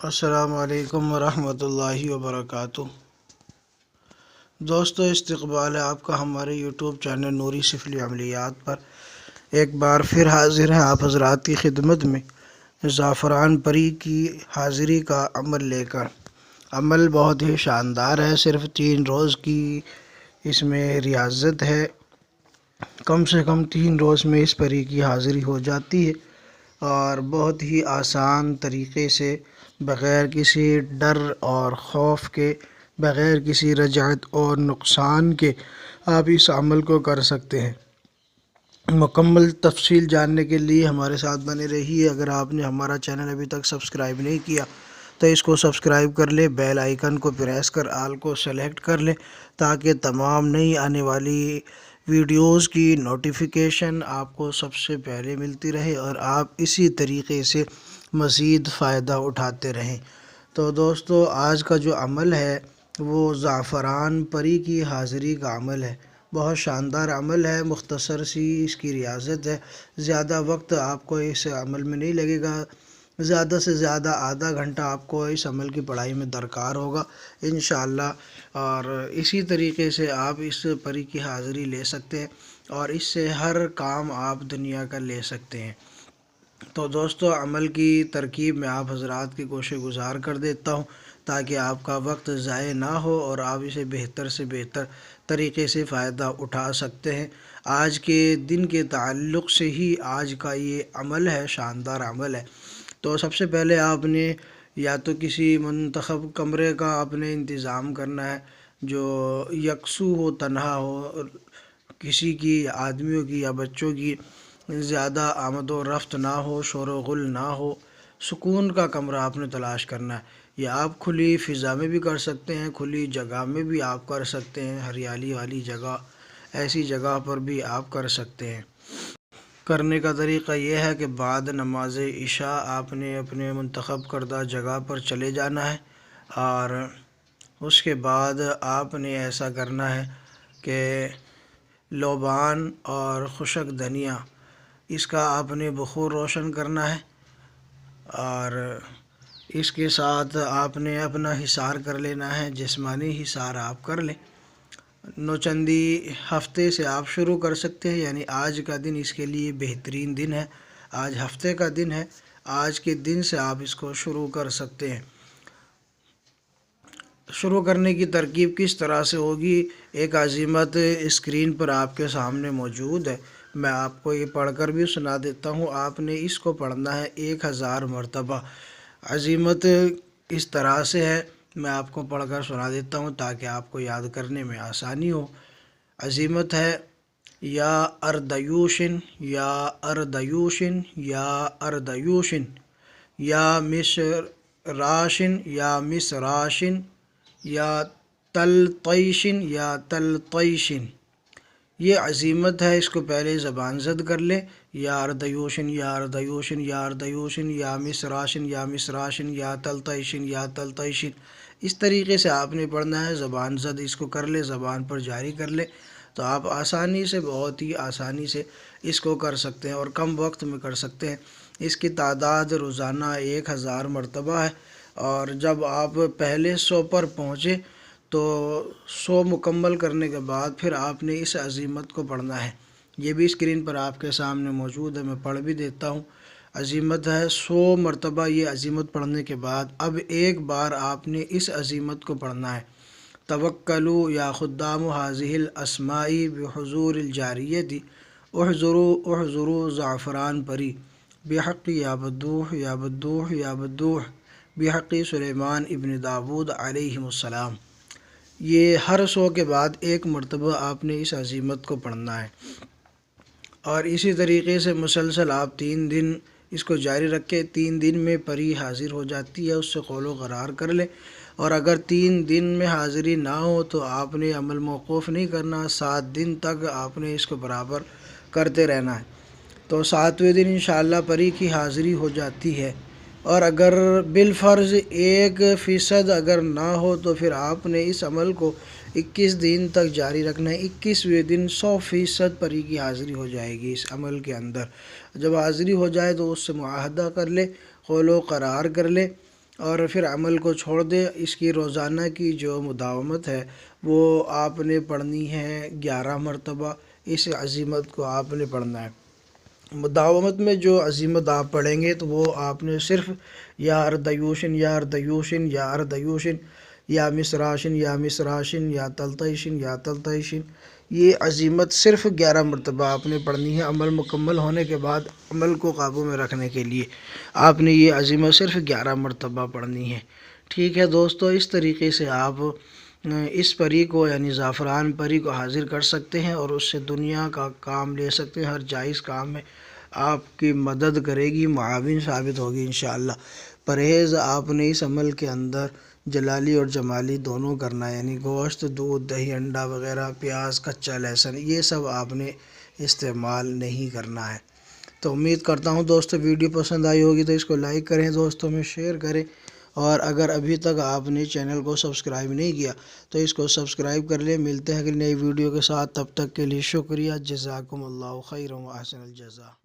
السلام علیکم ورحمۃ اللہ وبرکاتہ۔ دوستو، استقبال ہے آپ کا ہمارے یوٹیوب چینل نوری سفلی عملیات پر۔ ایک بار پھر حاضر ہیں آپ حضرات کی خدمت میں زعفران پری کی حاضری کا عمل لے کر۔ عمل بہت ہی شاندار ہے، صرف 3 روز کی اس میں ریاضت ہے۔ کم سے کم 3 روز میں اس پری کی حاضری ہو جاتی ہے اور بہت ہی آسان طریقے سے، بغیر کسی ڈر اور خوف کے، بغیر کسی رجعت اور نقصان کے آپ اس عمل کو کر سکتے ہیں۔ مکمل تفصیل جاننے کے لیے ہمارے ساتھ بنے رہیے۔ اگر آپ نے ہمارا چینل ابھی تک سبسکرائب نہیں کیا تو اس کو سبسکرائب کر لیں، بیل آئیکن کو پریس کر آل کو سلیکٹ کر لیں تاکہ تمام نئی آنے والی ویڈیوز کی نوٹیفیکیشن آپ کو سب سے پہلے ملتی رہے اور آپ اسی طریقے سے مزید فائدہ اٹھاتے رہیں۔ تو دوستو، آج کا جو عمل ہے وہ زعفران پری کی حاضری کا عمل ہے۔ بہت شاندار عمل ہے، مختصر سی اس کی ریاضت ہے۔ زیادہ وقت آپ کو اس عمل میں نہیں لگے گا، زیادہ سے زیادہ آدھا گھنٹہ آپ کو اس عمل کی پڑھائی میں درکار ہوگا انشاءاللہ، اور اسی طریقے سے آپ اس پری کی حاضری لے سکتے ہیں اور اس سے ہر کام آپ دنیا کا لے سکتے ہیں۔ تو دوستو، عمل کی ترکیب میں آپ حضرات کی کوشش گزار کر دیتا ہوں تاکہ آپ کا وقت ضائع نہ ہو اور آپ اسے بہتر سے بہتر طریقے سے فائدہ اٹھا سکتے ہیں۔ آج کے دن کے تعلق سے ہی آج کا یہ عمل ہے، شاندار عمل ہے۔ تو سب سے پہلے آپ نے یا تو کسی منتخب کمرے کا آپ نے انتظام کرنا ہے جو یکسو ہو، تنہا ہو، کسی کی آدمیوں کی یا بچوں کی زیادہ آمد و رفت نہ ہو، شور و غل نہ ہو، سکون کا کمرہ آپ نے تلاش کرنا ہے۔ یا آپ کھلی فضا میں بھی کر سکتے ہیں، کھلی جگہ میں بھی آپ کر سکتے ہیں، ہریالی والی جگہ، ایسی جگہ پر بھی آپ کر سکتے ہیں۔ کرنے کا طریقہ یہ ہے کہ بعد نماز عشاء آپ نے اپنے منتخب کردہ جگہ پر چلے جانا ہے اور اس کے بعد آپ نے ایسا کرنا ہے کہ لوبان اور خشک دھنیا، اس کا آپ نے بخور روشن کرنا ہے اور اس کے ساتھ آپ نے اپنا حصار کر لینا ہے، جسمانی حصار آپ کر لیں۔ نوچندی ہفتے سے آپ شروع کر سکتے ہیں، یعنی آج کا دن اس کے لیے بہترین دن ہے۔ آج ہفتے کا دن ہے، آج کے دن سے آپ اس کو شروع کر سکتے ہیں۔ شروع کرنے کی ترکیب کس طرح سے ہوگی، ایک عزیمت اسکرین پر آپ کے سامنے موجود ہے، میں آپ کو یہ پڑھ کر بھی سنا دیتا ہوں۔ آپ نے اس کو پڑھنا ہے 1000 مرتبہ۔ عزیمت اس طرح سے ہے، میں آپ کو پڑھ کر سنا دیتا ہوں تاکہ آپ کو یاد کرنے میں آسانی ہو۔ عزیمت ہے: یا اردیوشن، یا اردیوشن، یا اردیوشن، یا مصراشن، یا مصراشن، یا تلطیشن، یا تلطیشن۔ یہ عزیمت ہے، اس کو پہلے زبان زد کر لیں۔ یا اردیوشن، یا اردیوشن، یا اردیوشن، یا مصراشن، یا مصراشن، یا تلطیشن، یا تلطیشن۔ اس طریقے سے آپ نے پڑھنا ہے، زبان زد اس کو کر لیں، زبان پر جاری کر لیں تو آپ آسانی سے، بہت ہی آسانی سے اس کو کر سکتے ہیں اور کم وقت میں کر سکتے ہیں۔ اس کی تعداد روزانہ 1000 مرتبہ ہے اور جب آپ پہلے 100 پر پہنچے تو 100 مکمل کرنے کے بعد پھر آپ نے اس عزیمت کو پڑھنا ہے۔ یہ بھی اسکرین پر آپ کے سامنے موجود ہے، میں پڑھ بھی دیتا ہوں۔ عزیمت ہے 100 مرتبہ یہ عزیمت پڑھنے کے بعد اب ایک بار آپ نے اس عزیمت کو پڑھنا ہے: توکلوا یا خدام هذه الاسماء بحضور الجاریۃ احضروا احضروا زعفران پری بحق یا بدوح یا بدوح یا بدوح بحق سلیمان ابن داود علیہ السلام۔ یہ ہر 100 کے بعد ایک مرتبہ آپ نے اس عزیمت کو پڑھنا ہے اور اسی طریقے سے مسلسل آپ 3 دن اس کو جاری رکھیں۔ 3 دن میں پری حاضر ہو جاتی ہے، اس سے قول و قرار کر لیں، اور اگر 3 دن میں حاضری نہ ہو تو آپ نے عمل موقوف نہیں کرنا، 7 دن تک آپ نے اس کو برابر کرتے رہنا ہے۔ تو 7ویں دن انشاءاللہ پری کی حاضری ہو جاتی ہے، اور اگر بالفرض 1% اگر نہ ہو تو پھر آپ نے اس عمل کو 21 دن تک جاری رکھنا ہے۔ 21ویں دن 100% پری کی حاضری ہو جائے گی اس عمل کے اندر۔ جب حاضری ہو جائے تو اس سے معاہدہ کر لے، قول و قرار کر لے اور پھر عمل کو چھوڑ دیں۔ اس کی روزانہ کی جو مداومت ہے وہ آپ نے پڑھنی ہے 11 مرتبہ، اس عزیمت کو آپ نے پڑھنا ہے۔ مداومت میں جو عزیمت آپ پڑھیں گے تو وہ آپ نے صرف یا اردیوشن یا اردیوشن یا اردیوشن یا مسراشن یا مسراشن یا تلتیشن یا تلتیشن، یہ عزیمت صرف 11 مرتبہ آپ نے پڑھنی ہے۔ عمل مکمل ہونے کے بعد عمل کو قابو میں رکھنے کے لیے آپ نے یہ عزیمت صرف 11 مرتبہ پڑھنی ہے۔ ٹھیک ہے دوستو، اس طریقے سے آپ اس پری کو یعنی زعفران پری کو حاضر کر سکتے ہیں اور اس سے دنیا کا کام لے سکتے ہیں۔ ہر جائز کام میں آپ کی مدد کرے گی، معاون ثابت ہوگی انشاءاللہ۔ پرہیز آپ نے اس عمل کے اندر جلالی اور جمالی دونوں کرنا ہے، یعنی گوشت، دودھ، دہی، انڈا وغیرہ، پیاز، کچا لہسن، یہ سب آپ نے استعمال نہیں کرنا ہے۔ تو امید کرتا ہوں دوستو ویڈیو پسند آئی ہوگی تو اس کو لائک کریں، دوستوں میں شیئر کریں، اور اگر ابھی تک آپ نے چینل کو سبسکرائب نہیں کیا تو اس کو سبسکرائب کر لیں۔ ملتے ہیں اگلی نئی ویڈیو کے ساتھ، تب تک کے لیے شکریہ۔ جزاکم اللہ خیر و احسن الجزا۔